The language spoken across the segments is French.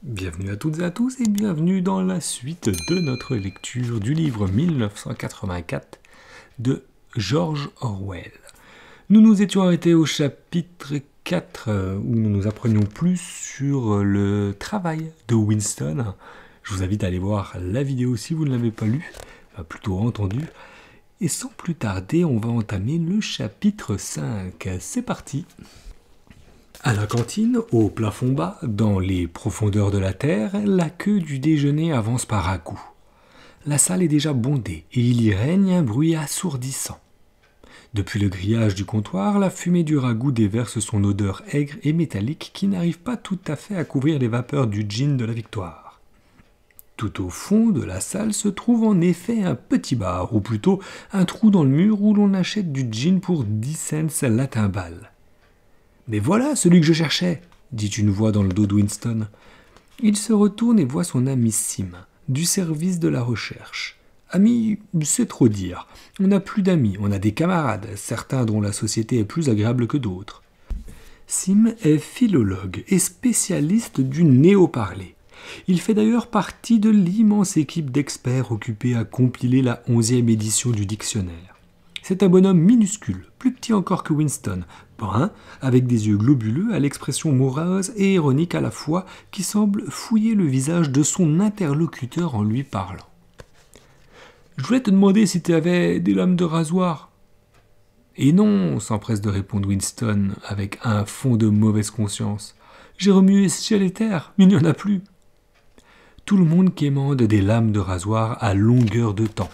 Bienvenue à toutes et à tous et bienvenue dans la suite de notre lecture du livre 1984 de George Orwell. Nous nous étions arrêtés au chapitre 4 où nous nous apprenions plus sur le travail de Winston. Je vous invite à aller voir la vidéo si vous ne l'avez pas lue, plutôt entendu. Et sans plus tarder, on va entamer le chapitre 5. C'est parti! À la cantine, au plafond bas, dans les profondeurs de la terre, la queue du déjeuner avance par à-coups. La salle est déjà bondée et il y règne un bruit assourdissant. Depuis le grillage du comptoir, la fumée du ragoût déverse son odeur aigre et métallique qui n'arrive pas tout à fait à couvrir les vapeurs du gin de la victoire. Tout au fond de la salle se trouve en effet un petit bar, ou plutôt un trou dans le mur où l'on achète du gin pour 10 cents la timbale. « Mais voilà celui que je cherchais !» dit une voix dans le dos de Winston. Il se retourne et voit son ami Sim, du service de la recherche. Ami, c'est trop dire. On n'a plus d'amis, on a des camarades, certains dont la société est plus agréable que d'autres. Sim est philologue et spécialiste du néo-parler. Il fait d'ailleurs partie de l'immense équipe d'experts occupés à compiler la 11e édition du dictionnaire. C'est un bonhomme minuscule, plus petit encore que Winston, brun, avec des yeux globuleux à l'expression morose et ironique à la fois, qui semble fouiller le visage de son interlocuteur en lui parlant. « Je voulais te demander si tu avais des lames de rasoir. »« Et non, s'empresse de répondre Winston avec un fond de mauvaise conscience. J'ai remué ciel et terre, mais il n'y en a plus. » Tout le monde quémande des lames de rasoir à longueur de temps.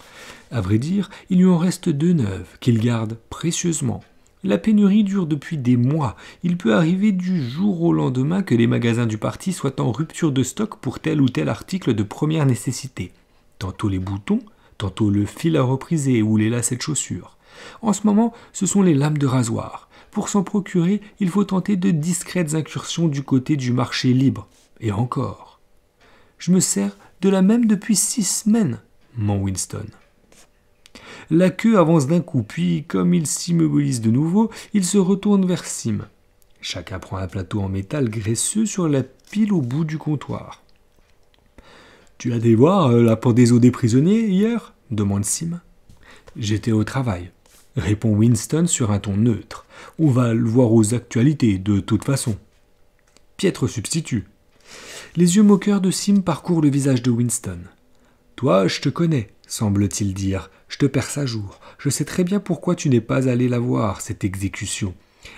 À vrai dire, il lui en reste 2 neuves qu'il garde précieusement. La pénurie dure depuis des mois. Il peut arriver du jour au lendemain que les magasins du parti soient en rupture de stock pour tel ou tel article de première nécessité. Tantôt les boutons, tantôt le fil à repriser ou les lacets de chaussures. En ce moment, ce sont les lames de rasoir. Pour s'en procurer, il faut tenter de discrètes incursions du côté du marché libre. Et encore. « Je me sers de la même depuis 6 semaines, ment Winston. La queue avance d'un coup, puis, comme il s'immobilise de nouveau, il se retourne vers Sim. Chacun prend un plateau en métal graisseux sur la pile au bout du comptoir. « Tu as été voir la pendaison des prisonniers hier ?» demande Sim. « J'étais au travail », répond Winston sur un ton neutre. « On va le voir aux actualités, de toute façon. » Piètre substitut. Les yeux moqueurs de Sim parcourent le visage de Winston. « Toi, je te connais, semble-t-il dire. Je te perce à jour. Je sais très bien pourquoi tu n'es pas allé la voir, cette exécution. »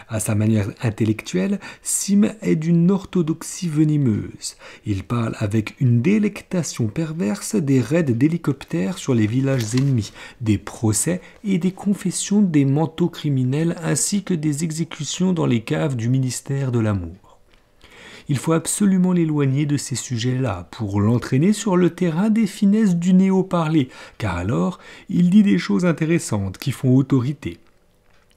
À sa manière intellectuelle, Sim est d'une orthodoxie venimeuse. Il parle avec une délectation perverse des raids d'hélicoptères sur les villages ennemis, des procès et des confessions des manteaux criminels ainsi que des exécutions dans les caves du ministère de l'amour. Il faut absolument l'éloigner de ces sujets-là pour l'entraîner sur le terrain des finesses du néo-parler, car alors il dit des choses intéressantes qui font autorité.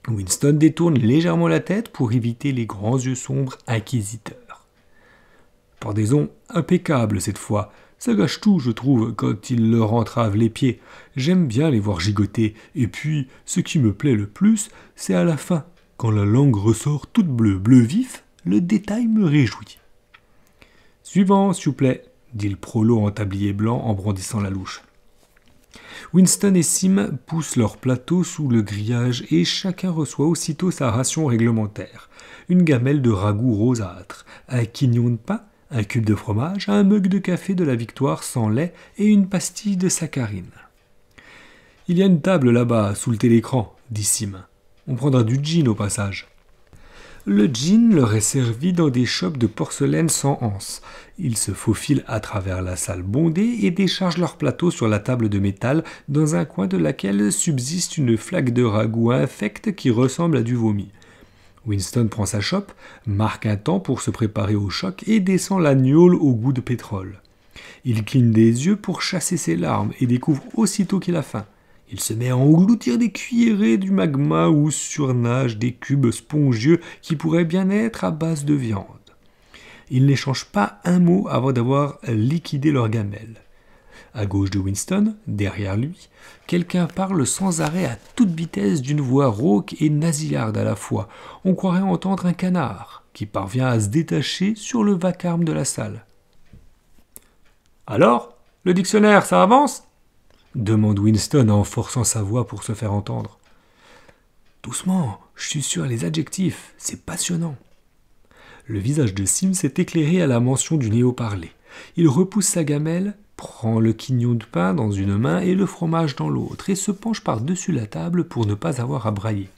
Winston détourne légèrement la tête pour éviter les grands yeux sombres inquisiteurs. Pendaison impeccable cette fois. Ça gâche tout, je trouve, quand il leur entrave les pieds. J'aime bien les voir gigoter. Et puis, ce qui me plaît le plus, c'est à la fin. Quand la langue ressort toute bleue, bleu vif, le détail me réjouit. « Suivant, s'il vous plaît, » dit le prolo en tablier blanc en brandissant la louche. Winston et Sim poussent leur plateau sous le grillage et chacun reçoit aussitôt sa ration réglementaire. Une gamelle de ragoût rosâtre, un quignon de pain, un cube de fromage, un mug de café de la Victoire sans lait et une pastille de saccharine. « Il y a une table là-bas, sous le télécran, » dit Sim. « On prendra du gin au passage. » Le gin leur est servi dans des chopes de porcelaine sans anse. Ils se faufilent à travers la salle bondée et déchargent leur plateau sur la table de métal dans un coin de laquelle subsiste une flaque de ragoût infect qui ressemble à du vomi. Winston prend sa chope, marque un temps pour se préparer au choc et descend la gnôle au goût de pétrole. Il cligne des yeux pour chasser ses larmes et découvre aussitôt qu'il a faim. Il se met à engloutir des cuillerées du magma où surnagent des cubes spongieux qui pourraient bien être à base de viande. Il n'échange pas un mot avant d'avoir liquidé leur gamelle. À gauche de Winston, derrière lui, quelqu'un parle sans arrêt à toute vitesse d'une voix rauque et nasillarde à la fois. On croirait entendre un canard qui parvient à se détacher sur le vacarme de la salle. Alors, le dictionnaire, ça avance ? Demande Winston en forçant sa voix pour se faire entendre. Doucement, je suis sur les adjectifs, c'est passionnant. Le visage de Sim s'est éclairé à la mention du néo-parler. Il repousse sa gamelle, prend le quignon de pain dans une main et le fromage dans l'autre, et se penche par-dessus la table pour ne pas avoir à brailler.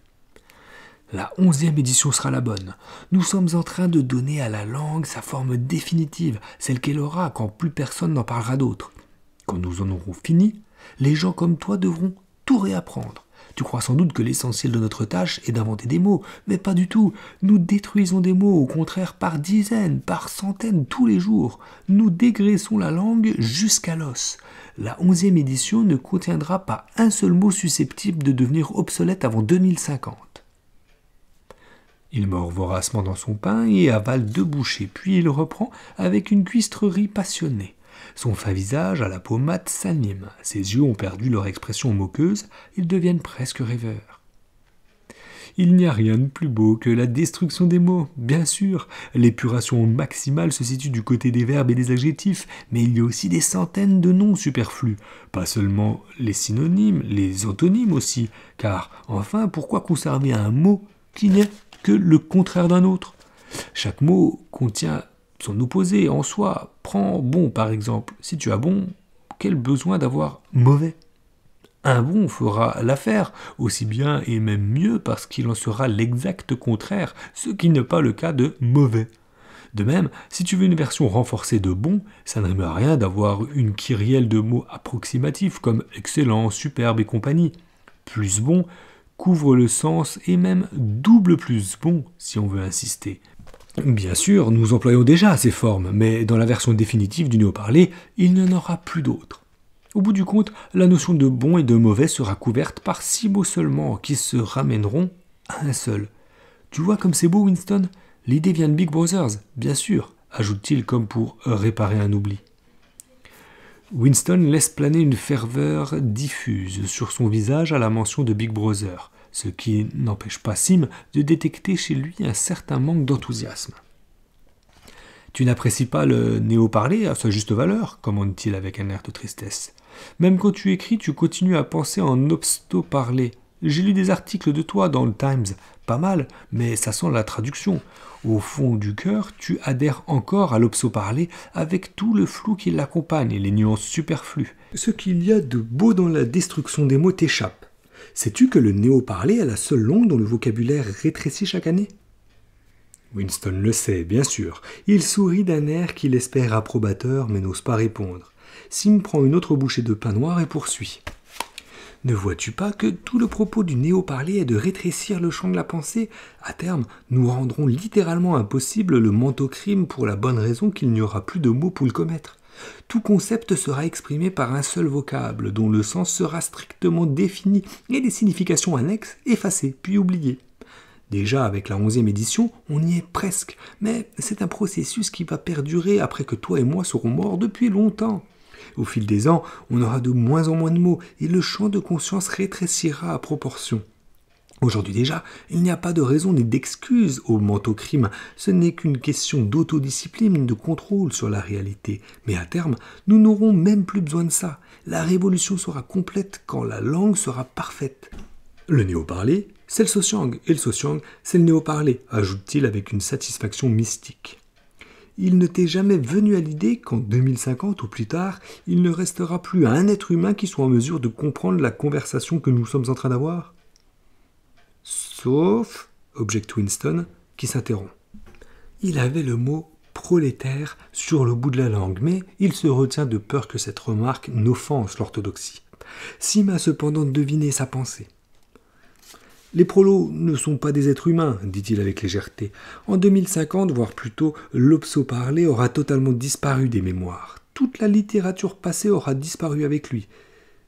La 11e édition sera la bonne. Nous sommes en train de donner à la langue sa forme définitive, celle qu'elle aura quand plus personne n'en parlera d'autre. Quand nous en aurons fini, les gens comme toi devront tout réapprendre. Tu crois sans doute que l'essentiel de notre tâche est d'inventer des mots, mais pas du tout. Nous détruisons des mots, au contraire, par dizaines, par centaines tous les jours. Nous dégraissons la langue jusqu'à l'os. La 11e édition ne contiendra pas un seul mot susceptible de devenir obsolète avant 2050. Il mord voracement dans son pain et avale 2 bouchées, puis il reprend avec une cuistrerie passionnée. Son fin visage, à la peau mate, s'anime. Ses yeux ont perdu leur expression moqueuse, ils deviennent presque rêveurs. Il n'y a rien de plus beau que la destruction des mots, bien sûr. L'épuration maximale se situe du côté des verbes et des adjectifs, mais il y a aussi des centaines de noms superflus. Pas seulement les synonymes, les antonymes aussi, car, enfin, pourquoi conserver un mot qui n'est que le contraire d'un autre ? Chaque mot contient son opposé en soi. Prends bon par exemple. Si tu as bon, quel besoin d'avoir mauvais ? Un bon fera l'affaire, aussi bien et même mieux parce qu'il en sera l'exact contraire, ce qui n'est pas le cas de mauvais. De même, si tu veux une version renforcée de bon, ça ne rime à rien d'avoir une kyrielle de mots approximatifs comme excellent, superbe et compagnie. Plus bon couvre le sens et même double plus bon si on veut insister. Bien sûr, nous employons déjà ces formes, mais dans la version définitive du néo-parler, il n'y en aura plus d'autres. Au bout du compte, la notion de bon et de mauvais sera couverte par 6 mots seulement, qui se ramèneront à un seul. Tu vois comme c'est beau, Winston ? L'idée vient de Big Brothers, bien sûr, ajoute-t-il comme pour réparer un oubli. Winston laisse planer une ferveur diffuse sur son visage à la mention de Big Brother, ce qui n'empêche pas Sim de détecter chez lui un certain manque d'enthousiasme. Tu n'apprécies pas le néo-parler à sa juste valeur, commande-t-il avec un air de tristesse. Même quand tu écris, tu continues à penser en obsto-parler. J'ai lu des articles de toi dans le Times, pas mal, mais ça sent la traduction. Au fond du cœur, tu adhères encore à l'obso-parler avec tout le flou qui l'accompagne et les nuances superflues. Ce qu'il y a de beau dans la destruction des mots t'échappe. Sais-tu que le néo-parler est la seule langue dont le vocabulaire rétrécit chaque année ? Winston le sait, bien sûr. Il sourit d'un air qu'il espère approbateur, mais n'ose pas répondre. Sim prend une autre bouchée de pain noir et poursuit. Ne vois-tu pas que tout le propos du néo-parler est de rétrécir le champ de la pensée ? À terme, nous rendrons littéralement impossible le menthocrime pour la bonne raison qu'il n'y aura plus de mots pour le commettre. Tout concept sera exprimé par un seul vocable, dont le sens sera strictement défini et les significations annexes effacées puis oubliées. Déjà, avec la 11e édition, on y est presque, mais c'est un processus qui va perdurer après que toi et moi serons morts depuis longtemps. Au fil des ans, on aura de moins en moins de mots et le champ de conscience rétrécira à proportion. Aujourd'hui déjà, il n'y a pas de raison ni d'excuse au menthocrime. Ce n'est qu'une question d'autodiscipline, de contrôle sur la réalité. Mais à terme, nous n'aurons même plus besoin de ça. La révolution sera complète quand la langue sera parfaite. Le néo-parler, c'est le Sosyang, et le Sosyang, c'est le néo-parler, ajoute-t-il avec une satisfaction mystique. Il ne t'est jamais venu à l'idée qu'en 2050 ou plus tard, il ne restera plus un être humain qui soit en mesure de comprendre la conversation que nous sommes en train d'avoir ? Sauf, objecte Winston, qui s'interrompt. Il avait le mot prolétaire sur le bout de la langue, mais il se retient de peur que cette remarque n'offense l'orthodoxie. Sim a cependant deviné sa pensée. Les prolos ne sont pas des êtres humains, dit-il avec légèreté. En 2050, voire plutôt, l'obso-parler aura totalement disparu des mémoires. Toute la littérature passée aura disparu avec lui.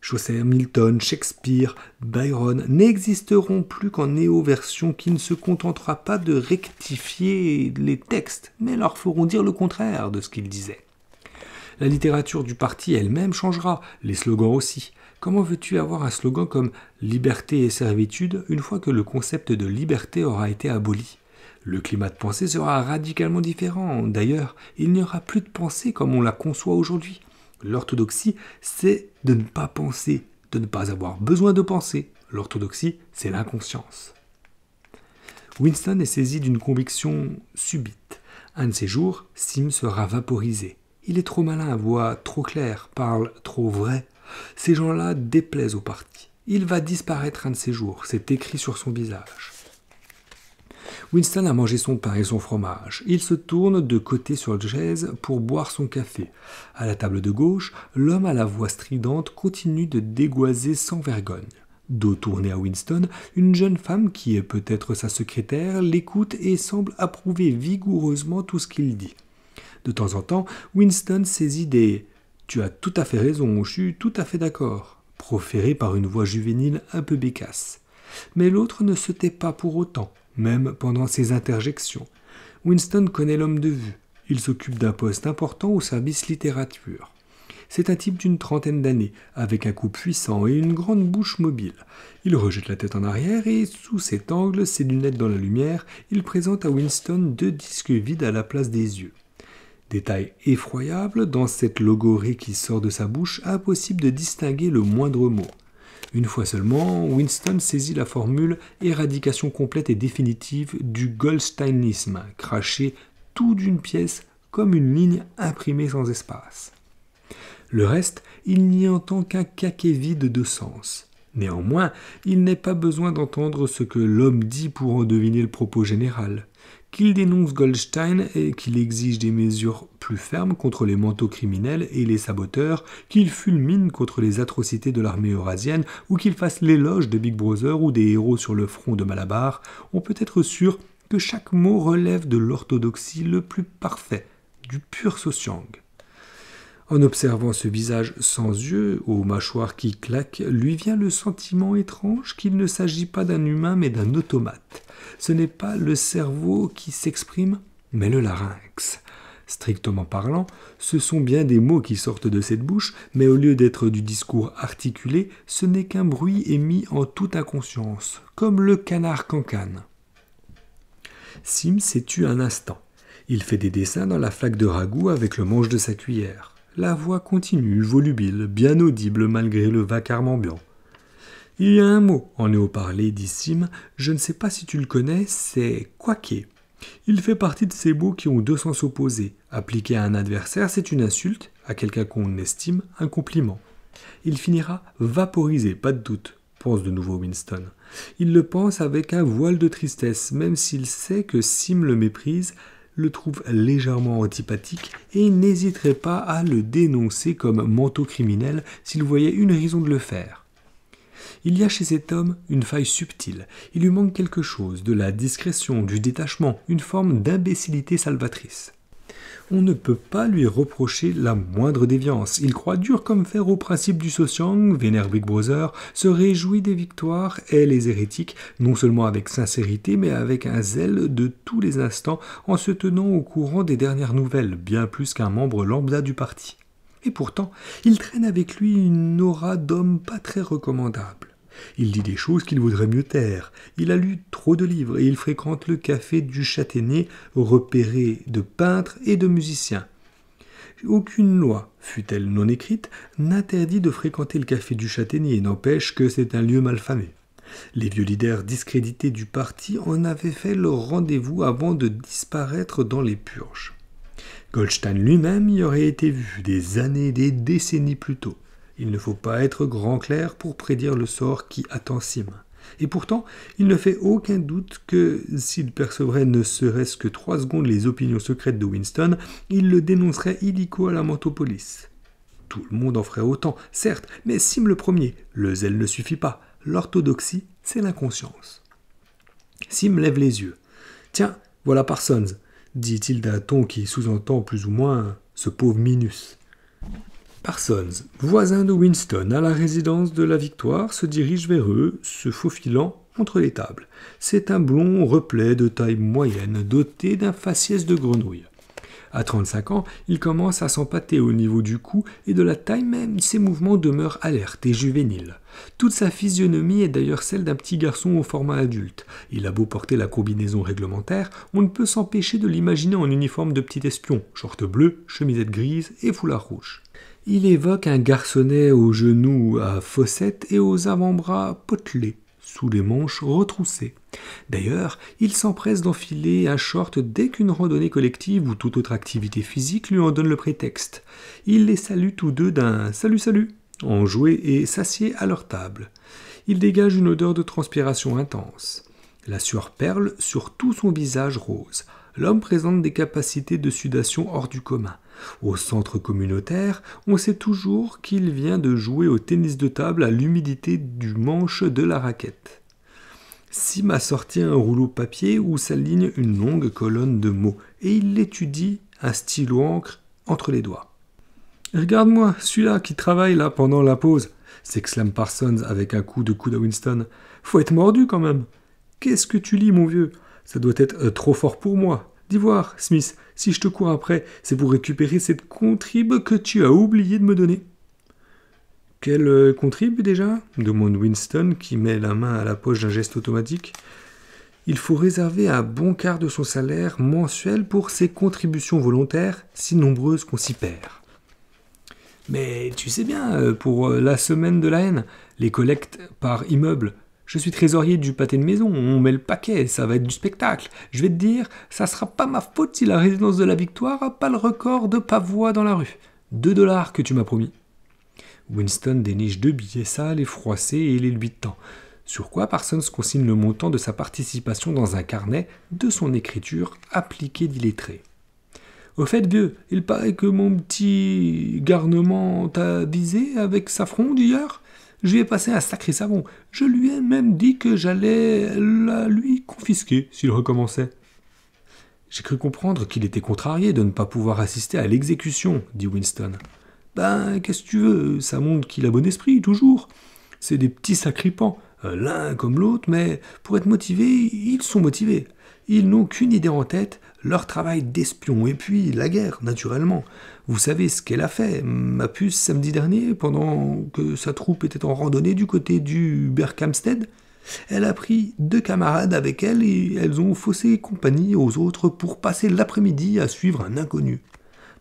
Chaucer, Milton, Shakespeare, Byron n'existeront plus qu'en néo-version qui ne se contentera pas de rectifier les textes, mais leur feront dire le contraire de ce qu'ils disaient. La littérature du parti elle-même changera, les slogans aussi. Comment veux-tu avoir un slogan comme « liberté et servitude » une fois que le concept de liberté aura été aboli ? Le climat de pensée sera radicalement différent. D'ailleurs, il n'y aura plus de pensée comme on la conçoit aujourd'hui. L'orthodoxie, c'est de ne pas penser, de ne pas avoir besoin de penser. L'orthodoxie, c'est l'inconscience. Winston est saisi d'une conviction subite. Un de ces jours, Sim sera vaporisé. Il est trop malin, voit trop clair, parle trop vrai. Ces gens-là déplaisent au parti. Il va disparaître un de ces jours, c'est écrit sur son visage. Winston a mangé son pain et son fromage. Il se tourne de côté sur le chaise pour boire son café. À la table de gauche, l'homme à la voix stridente continue de dégoiser sans vergogne. Dos tourné à Winston, une jeune femme, qui est peut-être sa secrétaire, l'écoute et semble approuver vigoureusement tout ce qu'il dit. De temps en temps, Winston saisit des « Tu as tout à fait raison, je suis tout à fait d'accord » proférés par une voix juvénile un peu bécasse. Mais l'autre ne se tait pas pour autant, même pendant ses interjections. Winston connaît l'homme de vue. Il s'occupe d'un poste important au service littérature. C'est un type d'une trentaine d'années, avec un cou puissant et une grande bouche mobile. Il rejette la tête en arrière et, sous cet angle, ses lunettes dans la lumière, il présente à Winston 2 disques vides à la place des yeux. Détail effroyable, dans cette logorée qui sort de sa bouche, impossible de distinguer le moindre mot. Une fois seulement, Winston saisit la formule « éradication complète et définitive du goldsteinisme », craché tout d'une pièce comme une ligne imprimée sans espace. Le reste, il n'y entend qu'un caquet vide de sens. Néanmoins, il n'est pas besoin d'entendre ce que l'homme dit pour en deviner le propos général. Qu'il dénonce Goldstein et qu'il exige des mesures plus fermes contre les manteaux criminels et les saboteurs, qu'il fulmine contre les atrocités de l'armée eurasienne ou qu'il fasse l'éloge de Big Brother ou des héros sur le front de Malabar, on peut être sûr que chaque mot relève de l'orthodoxie le plus parfait, du pur Sosyang. En observant ce visage sans yeux, aux mâchoires qui claquent, lui vient le sentiment étrange qu'il ne s'agit pas d'un humain mais d'un automate. Ce n'est pas le cerveau qui s'exprime, mais le larynx. Strictement parlant, ce sont bien des mots qui sortent de cette bouche, mais au lieu d'être du discours articulé, ce n'est qu'un bruit émis en toute inconscience, comme le canard cancane. Sim s'est tu un instant. Il fait des dessins dans la flaque de ragoût avec le manche de sa cuillère. La voix continue, volubile, bien audible malgré le vacarme ambiant. « Il y a un mot en néo-parlé, dit Sim, je ne sais pas si tu le connais, c'est « quaquer ». Il fait partie de ces mots qui ont 2 sens opposés. Appliqué à un adversaire, c'est une insulte, à quelqu'un qu'on estime, un compliment. Il finira vaporisé, pas de doute, pense de nouveau Winston. Il le pense avec un voile de tristesse, même s'il sait que Sim le méprise, le trouve légèrement antipathique et n'hésiterait pas à le dénoncer comme manteau criminel s'il voyait une raison de le faire. Il y a chez cet homme une faille subtile, il lui manque quelque chose, de la discrétion, du détachement, une forme d'imbécilité salvatrice. On ne peut pas lui reprocher la moindre déviance. Il croit dur comme fer au principe du Sosyang, vénère Big Brother, se réjouit des victoires, hait les hérétiques, non seulement avec sincérité, mais avec un zèle de tous les instants, en se tenant au courant des dernières nouvelles, bien plus qu'un membre lambda du parti. Et pourtant, il traîne avec lui une aura d'homme pas très recommandable. Il dit des choses qu'il voudrait mieux taire. Il a lu trop de livres et il fréquente le café du Châtaignier, repéré de peintres et de musiciens. Aucune loi, fût-elle non écrite, n'interdit de fréquenter le café du Châtaignier, n'empêche que c'est un lieu malfamé. Les vieux leaders discrédités du parti en avaient fait leur rendez-vous avant de disparaître dans les purges. Goldstein lui-même y aurait été vu des années, des décennies plus tôt. Il ne faut pas être grand clerc pour prédire le sort qui attend Sim. Et pourtant, il ne fait aucun doute que, s'il percevrait ne serait-ce que 3 secondes les opinions secrètes de Winston, il le dénoncerait illico à la Mantopolis. Tout le monde en ferait autant, certes, mais Sim le premier. Le zèle ne suffit pas. L'orthodoxie, c'est l'inconscience. Sim lève les yeux. « Tiens, voilà Parsons », dit-il d'un ton qui sous-entend plus ou moins ce pauvre Minus. Parsons, voisin de Winston à la résidence de la Victoire, se dirige vers eux, se faufilant entre les tables. C'est un blond replet de taille moyenne, doté d'un faciès de grenouille. À 35 ans, il commence à s'empâter au niveau du cou et de la taille même, ses mouvements demeurent alertes et juvéniles. Toute sa physionomie est d'ailleurs celle d'un petit garçon au format adulte. Il a beau porter la combinaison réglementaire, on ne peut s'empêcher de l'imaginer en uniforme de petit espion, short bleu, chemisette grise et foulard rouge. Il évoque un garçonnet aux genoux à fossettes et aux avant-bras potelés, sous les manches retroussées. D'ailleurs, il s'empresse d'enfiler un short dès qu'une randonnée collective ou toute autre activité physique lui en donne le prétexte. Il les salue tous deux d'un « salut salut » enjoué et s'assied à leur table. Il dégage une odeur de transpiration intense. La sueur perle sur tout son visage rose. L'homme présente des capacités de sudation hors du commun. Au centre communautaire, on sait toujours qu'il vient de jouer au tennis de table à l'humidité du manche de la raquette. Sim a sorti un rouleau papier où s'aligne une longue colonne de mots et il l'étudie, un stylo encre entre les doigts. « Regarde-moi, celui-là qui travaille là pendant la pause !» s'exclame Parsons avec un coup de coude à Winston. « Faut être mordu quand même !»« Qu'est-ce que tu lis, mon vieux ? Ça doit être trop fort pour moi. Dis voir, Smith, si je te cours après, c'est pour récupérer cette contribe que tu as oublié de me donner. » « Quelle contribe déjà ? Demande Winston qui met la main à la poche d'un geste automatique. Il faut réserver un bon quart de son salaire mensuel pour ses contributions volontaires, si nombreuses qu'on s'y perd. Mais tu sais bien, pour la semaine de la haine, les collectes par immeuble. Je suis trésorier du pâté de maison, on met le paquet, ça va être du spectacle. Je vais te dire, ça sera pas ma faute si la résidence de la Victoire a pas le record de pavois dans la rue. 2 $ que tu m'as promis. Winston déniche 2 billets sales et froissés et les lui tend. Sur quoi Parsons consigne le montant de sa participation dans un carnet de son écriture appliquée d'illettré. Au fait, vieux, il paraît que mon petit garnement t'a visé avec sa fronde hier. Je lui ai passé un sacré savon. Je lui ai même dit que j'allais la lui confisquer s'il recommençait. J'ai cru comprendre qu'il était contrarié de ne pas pouvoir assister à l'exécution, dit Winston. Ben, qu'est-ce que tu veux, ça montre qu'il a bon esprit, toujours. C'est des petits sacripants, l'un comme l'autre, mais pour être motivés, ils sont motivés. Ils n'ont qu'une idée en tête, leur travail d'espion, et puis la guerre, naturellement. Vous savez ce qu'elle a fait, ma puce, samedi dernier, pendant que sa troupe était en randonnée du côté du Berkhamsted. Elle a pris 2 camarades avec elle et elles ont faussé compagnie aux autres pour passer l'après-midi à suivre un inconnu.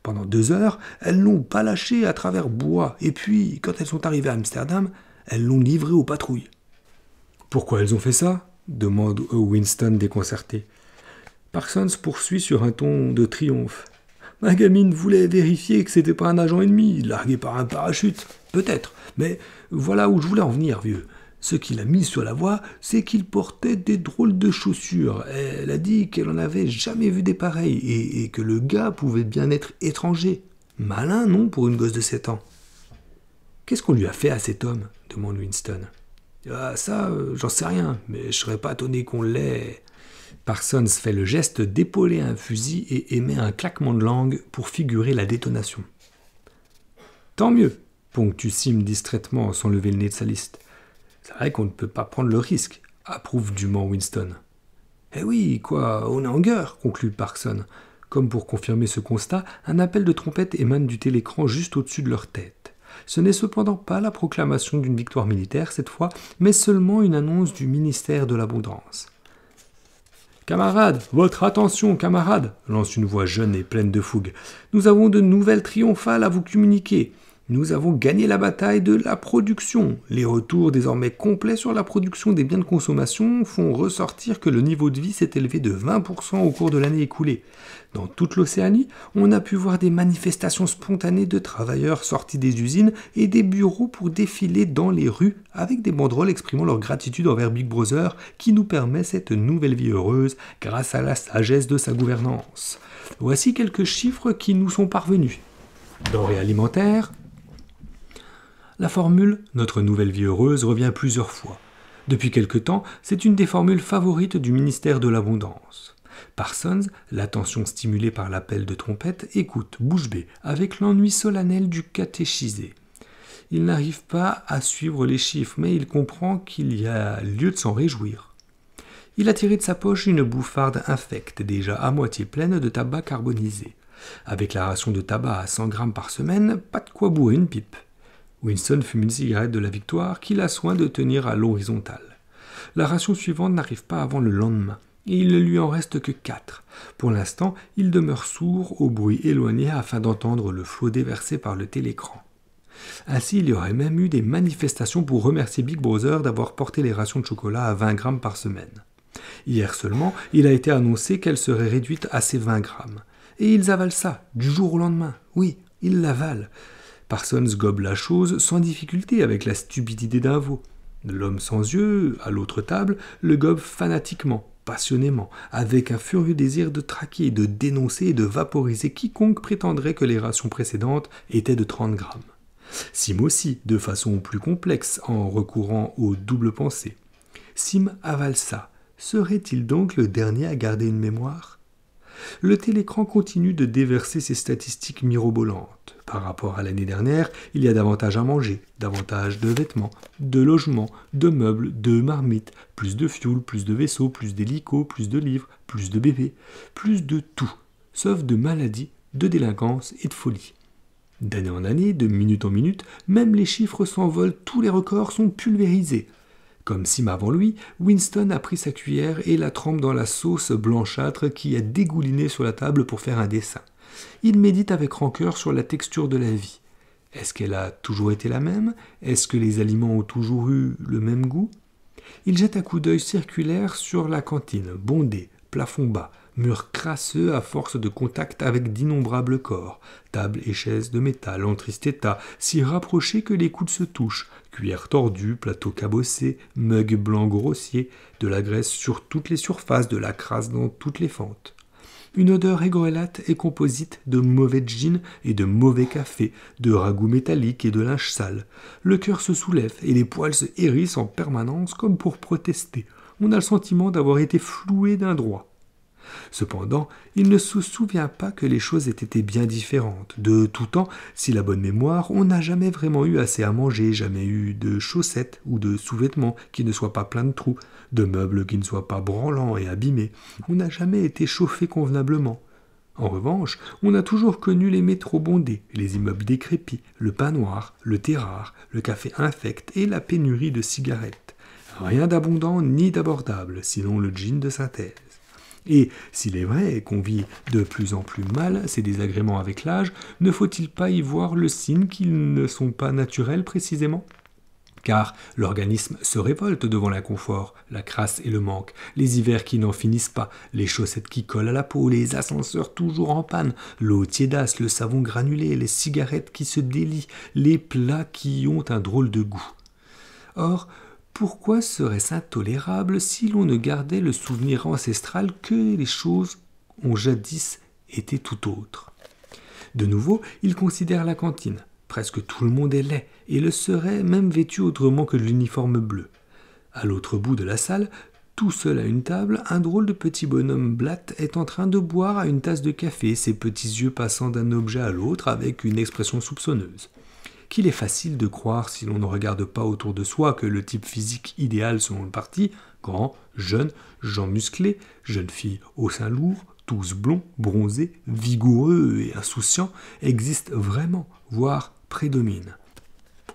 Pendant 2 heures, elles l'ont pas lâché à travers bois, et puis, quand elles sont arrivées à Amsterdam, elles l'ont livré aux patrouilles. « Pourquoi elles ont fait ça ?» demande Winston déconcerté. Parsons poursuit sur un ton de triomphe. « Ma gamine voulait vérifier que c'était pas un agent ennemi, largué par un parachute. Peut-être, mais voilà où je voulais en venir, vieux. Ce qui l'a mis sur la voie, c'est qu'il portait des drôles de chaussures. Elle a dit qu'elle en avait jamais vu des pareilles et que le gars pouvait bien être étranger. Malin, non, pour une gosse de 7 ans. Qu'est-ce qu'on lui a fait à cet homme ? Demande Winston. Ah, ça, j'en sais rien, mais je serais pas étonné qu'on l'ait. Parsons fait le geste d'épauler un fusil et émet un claquement de langue pour figurer la détonation. Tant mieux, ponctue Sim distraitement sans lever le nez de sa liste. C'est vrai qu'on ne peut pas prendre le risque, approuve dûment Winston. Eh oui, quoi, on est en guerre, conclut Parsons. Comme pour confirmer ce constat, un appel de trompette émane du télécran juste au-dessus de leur tête. Ce n'est cependant pas la proclamation d'une victoire militaire cette fois, mais seulement une annonce du ministère de l'Abondance. « Camarades, votre attention, camarades !» lance une voix jeune et pleine de fougue. « Nous avons de nouvelles triomphales à vous communiquer. Nous avons gagné la bataille de la production. Les retours désormais complets sur la production des biens de consommation font ressortir que le niveau de vie s'est élevé de 20% au cours de l'année écoulée. Dans toute l'Océanie, on a pu voir des manifestations spontanées de travailleurs sortis des usines et des bureaux pour défiler dans les rues avec des banderoles exprimant leur gratitude envers Big Brother qui nous permet cette nouvelle vie heureuse grâce à la sagesse de sa gouvernance. Voici quelques chiffres qui nous sont parvenus. Denrées alimentaires. La formule « Notre nouvelle vie heureuse » revient plusieurs fois. Depuis quelque temps, c'est une des formules favorites du ministère de l'Abondance. Parsons, l'attention stimulée par l'appel de trompette, écoute, bouche bée, avec l'ennui solennel du catéchisé. Il n'arrive pas à suivre les chiffres, mais il comprend qu'il y a lieu de s'en réjouir. Il a tiré de sa poche une bouffarde infecte, déjà à moitié pleine de tabac carbonisé. Avec la ration de tabac à 100 grammes par semaine, pas de quoi bourrer une pipe. Winston fume une cigarette de la Victoire qu'il a soin de tenir à l'horizontale. La ration suivante n'arrive pas avant le lendemain, et il ne lui en reste que 4. Pour l'instant, il demeure sourd au bruit éloigné afin d'entendre le flot déversé par le télécran. Ainsi, il y aurait même eu des manifestations pour remercier Big Brother d'avoir porté les rations de chocolat à 20 grammes par semaine. Hier seulement, il a été annoncé qu'elles seraient réduites à ces 20 grammes. Et ils avalent ça, du jour au lendemain. Oui, ils l'avalent. Parsons gobe la chose sans difficulté avec la stupidité d'un veau. L'homme sans yeux, à l'autre table, le gobe fanatiquement, passionnément, avec un furieux désir de traquer, de dénoncer et de vaporiser quiconque prétendrait que les rations précédentes étaient de 30 grammes. Sim aussi, de façon plus complexe, en recourant aux doubles pensées. Sim avale ça. Serait-il donc le dernier à garder une mémoire ? Le télécran continue de déverser ses statistiques mirobolantes. Par rapport à l'année dernière, il y a davantage à manger, davantage de vêtements, de logements, de meubles, de marmites, plus de fioul, plus de vaisseaux, plus d'hélicos, plus de livres, plus de bébés, plus de tout, sauf de maladies, de délinquance et de folie. D'année en année, de minute en minute, même les chiffres s'envolent, tous les records sont pulvérisés. Comme Sim avant lui, Winston a pris sa cuillère et la trempe dans la sauce blanchâtre qui a dégouliné sur la table pour faire un dessin. Il médite avec rancœur sur la texture de la vie. Est-ce qu'elle a toujours été la même ? Est-ce que les aliments ont toujours eu le même goût ? Il jette un coup d'œil circulaire sur la cantine, bondée, plafond bas, murs crasseux à force de contact avec d'innombrables corps, tables et chaises de métal en triste état, si rapprochés que les coudes se touchent, cuillères tordues, plateaux cabossés, mugs blancs grossiers, de la graisse sur toutes les surfaces, de la crasse dans toutes les fentes. Une odeur aigrelotte et composite de mauvais gin et de mauvais café, de ragoût métallique et de linge sale. Le cœur se soulève et les poils se hérissent en permanence comme pour protester. On a le sentiment d'avoir été floué d'un droit. Cependant, il ne se souvient pas que les choses aient été bien différentes. De tout temps, s'il a bonne mémoire, on n'a jamais vraiment eu assez à manger, jamais eu de chaussettes ou de sous-vêtements qui ne soient pas pleins de trous, de meubles qui ne soient pas branlants et abîmés. On n'a jamais été chauffé convenablement. En revanche, on a toujours connu les métros bondés, les immeubles décrépits, le pain noir, le thé rare, le café infect et la pénurie de cigarettes. Rien d'abondant ni d'abordable, sinon le gin de synthèse. Et s'il est vrai qu'on vit de plus en plus mal ces désagréments avec l'âge, ne faut-il pas y voir le signe qu'ils ne sont pas naturels précisément ? Car l'organisme se révolte devant l'inconfort, la crasse et le manque, les hivers qui n'en finissent pas, les chaussettes qui collent à la peau, les ascenseurs toujours en panne, l'eau tiédasse, le savon granulé, les cigarettes qui se délient, les plats qui ont un drôle de goût. Or, pourquoi serait-ce intolérable si l'on ne gardait le souvenir ancestral que les choses ont jadis été tout autres ? De nouveau, il considère la cantine. Presque tout le monde est laid, et le serait même vêtu autrement que de l'uniforme bleu. À l'autre bout de la salle, tout seul à une table, un drôle de petit bonhomme blatte est en train de boire à une tasse de café, ses petits yeux passant d'un objet à l'autre avec une expression soupçonneuse. Qu'il est facile de croire si l'on ne regarde pas autour de soi que le type physique idéal selon le parti, grand, jeune, gens musclés, jeunes filles au sein lourd, tous blonds, bronzés, vigoureux et insouciants, existe vraiment, voire prédomine.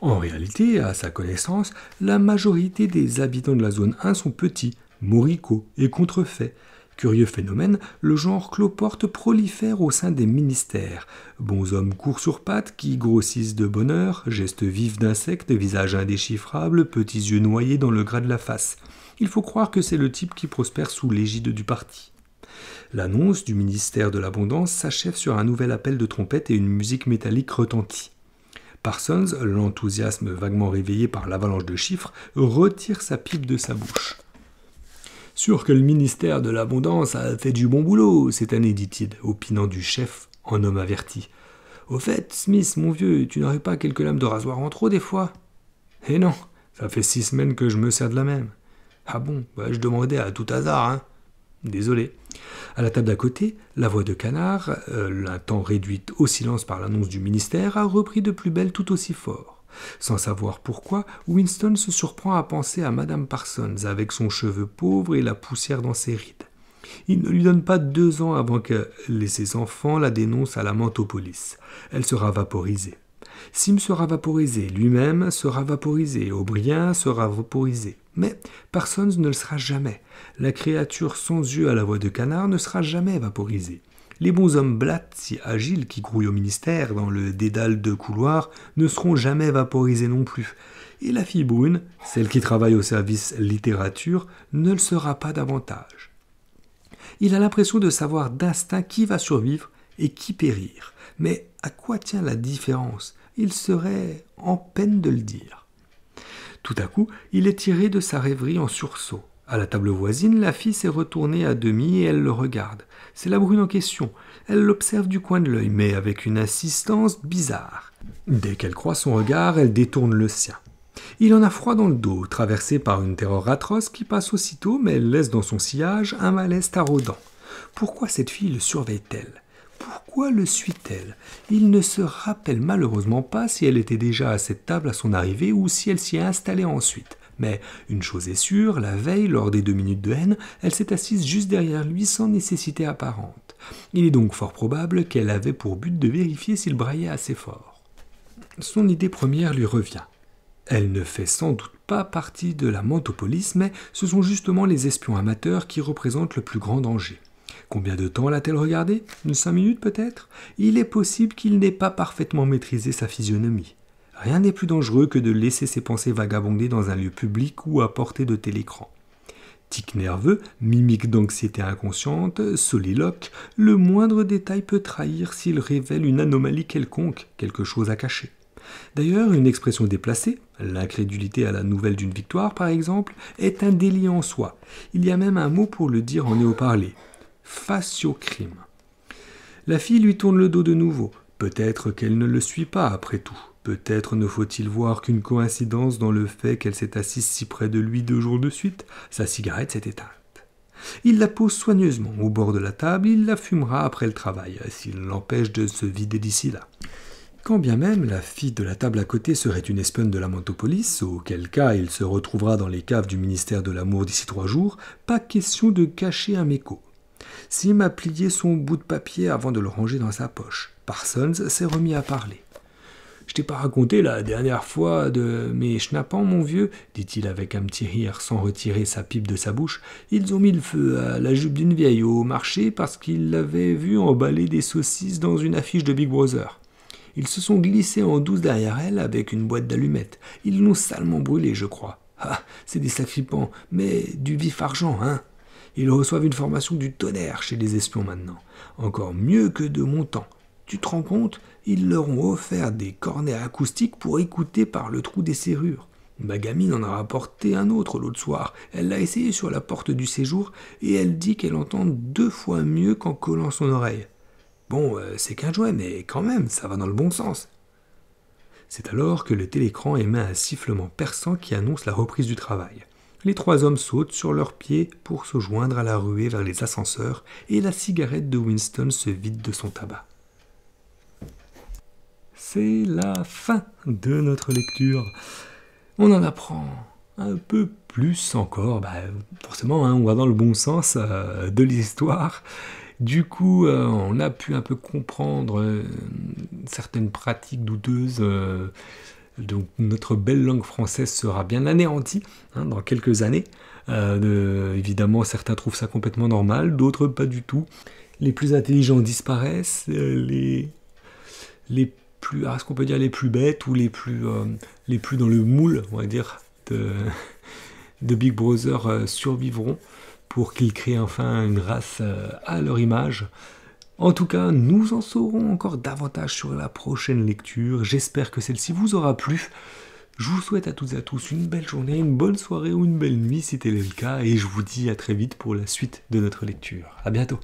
En réalité, à sa connaissance, la majorité des habitants de la zone 1 sont petits, moricots et contrefaits. Curieux phénomène, le genre cloporte prolifère au sein des ministères. Bons hommes courts sur pattes qui grossissent de bonheur, gestes vifs d'insectes, visages indéchiffrables, petits yeux noyés dans le gras de la face. Il faut croire que c'est le type qui prospère sous l'égide du parti. L'annonce du ministère de l'Abondance s'achève sur un nouvel appel de trompette et une musique métallique retentit. Parsons, l'enthousiasme vaguement réveillé par l'avalanche de chiffres, retire sa pipe de sa bouche. « Sûr que le ministère de l'Abondance a fait du bon boulot cette année, dit-il, opinant du chef en homme averti. Au fait, Smith, mon vieux, tu n'aurais pas quelques lames de rasoir en trop des fois ? Eh non, ça fait 6 semaines que je me sers de la même. Ah bon, je demandais à tout hasard, hein. Désolé. À la table d'à côté, la voix de Canard, un temps réduite au silence par l'annonce du ministère, a repris de plus belle tout aussi fort. Sans savoir pourquoi, Winston se surprend à penser à Madame Parsons, avec son cheveu pauvre et la poussière dans ses rides. Il ne lui donne pas 2 ans avant que ses enfants la dénoncent à la Mantopolis. Elle sera vaporisée. Sim sera vaporisé, lui-même sera vaporisé, O'Brien sera vaporisé. Mais Parsons ne le sera jamais. La créature sans yeux à la voix de Canard ne sera jamais vaporisée. Les bonshommes blattes si agiles qui grouillent au ministère dans le dédale de couloirs ne seront jamais vaporisés non plus. Et la fille brune, celle qui travaille au service littérature, ne le sera pas davantage. Il a l'impression de savoir d'instinct qui va survivre et qui périr. Mais à quoi tient la différence? Il serait en peine de le dire. Tout à coup, il est tiré de sa rêverie en sursaut. À la table voisine, la fille s'est retournée à demi et elle le regarde. C'est la brune en question. Elle l'observe du coin de l'œil, mais avec une insistance bizarre. Dès qu'elle croise son regard, elle détourne le sien. Il en a froid dans le dos, traversé par une terreur atroce qui passe aussitôt, mais elle laisse dans son sillage un malaise taraudant. Pourquoi cette fille le surveille-t-elle? Pourquoi le suit-elle? Il ne se rappelle malheureusement pas si elle était déjà à cette table à son arrivée ou si elle s'y est installée ensuite. Mais une chose est sûre, la veille, lors des 2 minutes de haine, elle s'est assise juste derrière lui sans nécessité apparente. Il est donc fort probable qu'elle avait pour but de vérifier s'il braillait assez fort. Son idée première lui revient. Elle ne fait sans doute pas partie de la Mantopolis, mais ce sont justement les espions amateurs qui représentent le plus grand danger. Combien de temps l'a-t-elle regardé? 5 minutes peut-être? Il est possible qu'il n'ait pas parfaitement maîtrisé sa physionomie. Rien n'est plus dangereux que de laisser ses pensées vagabonder dans un lieu public ou à portée de télécran. Tic nerveux, mimique d'anxiété inconsciente, soliloque, le moindre détail peut trahir s'il révèle une anomalie quelconque, quelque chose à cacher. D'ailleurs, une expression déplacée, l'incrédulité à la nouvelle d'une victoire par exemple, est un délit en soi. Il y a même un mot pour le dire en néo-parlé. Faciocrime. La fille lui tourne le dos de nouveau. Peut-être qu'elle ne le suit pas après tout. Peut-être ne faut-il voir qu'une coïncidence dans le fait qu'elle s'est assise si près de lui 2 jours de suite. Sa cigarette s'est éteinte. Il la pose soigneusement au bord de la table, il la fumera après le travail, s'il l'empêche de se vider d'ici là. Quand bien même la fille de la table à côté serait une espionne de la Mantopolis, auquel cas il se retrouvera dans les caves du ministère de l'Amour d'ici 3 jours, pas question de cacher un méco. Sim a plié son bout de papier avant de le ranger dans sa poche. Parsons s'est remis à parler. « Je t'ai pas raconté la dernière fois de mes schnappants, mon vieux ?» dit-il avec un petit rire sans retirer sa pipe de sa bouche. « Ils ont mis le feu à la jupe d'une vieille au marché parce qu'ils l'avaient vu emballer des saucisses dans une affiche de Big Brother. Ils se sont glissés en douce derrière elle avec une boîte d'allumettes. Ils l'ont salement brûlée, je crois. Ah, c'est des sacripants, mais du vif argent, hein. Ils reçoivent une formation du tonnerre chez les espions maintenant. Encore mieux que de mon temps. Tu te rends compte? Ils leur ont offert des cornets acoustiques pour écouter par le trou des serrures. Ma gamine en a rapporté un autre l'autre soir. Elle l'a essayé sur la porte du séjour et elle dit qu'elle entend 2 fois mieux qu'en collant son oreille. Bon, c'est qu'un jouet, mais quand même, ça va dans le bon sens. » C'est alors que le télécran émet un sifflement perçant qui annonce la reprise du travail. Les 3 hommes sautent sur leurs pieds pour se joindre à la ruée vers les ascenseurs et la cigarette de Winston se vide de son tabac. C'est la fin de notre lecture. On en apprend un peu plus encore. Forcément, on va dans le bon sens de l'histoire. Du coup, on a pu un peu comprendre certaines pratiques douteuses. Donc notre belle langue française sera bien anéantie dans quelques années. Évidemment, certains trouvent ça complètement normal, d'autres pas du tout. Les plus intelligents disparaissent, les plus, est-ce qu'on peut dire les plus bêtes ou les plus dans le moule, on va dire, de Big Brother survivront pour qu'ils créent enfin une race à leur image. En tout cas, nous en saurons encore davantage sur la prochaine lecture. J'espère que celle-ci vous aura plu. Je vous souhaite à toutes et à tous une belle journée, une bonne soirée ou une belle nuit si tel est le cas. Et je vous dis à très vite pour la suite de notre lecture. À bientôt.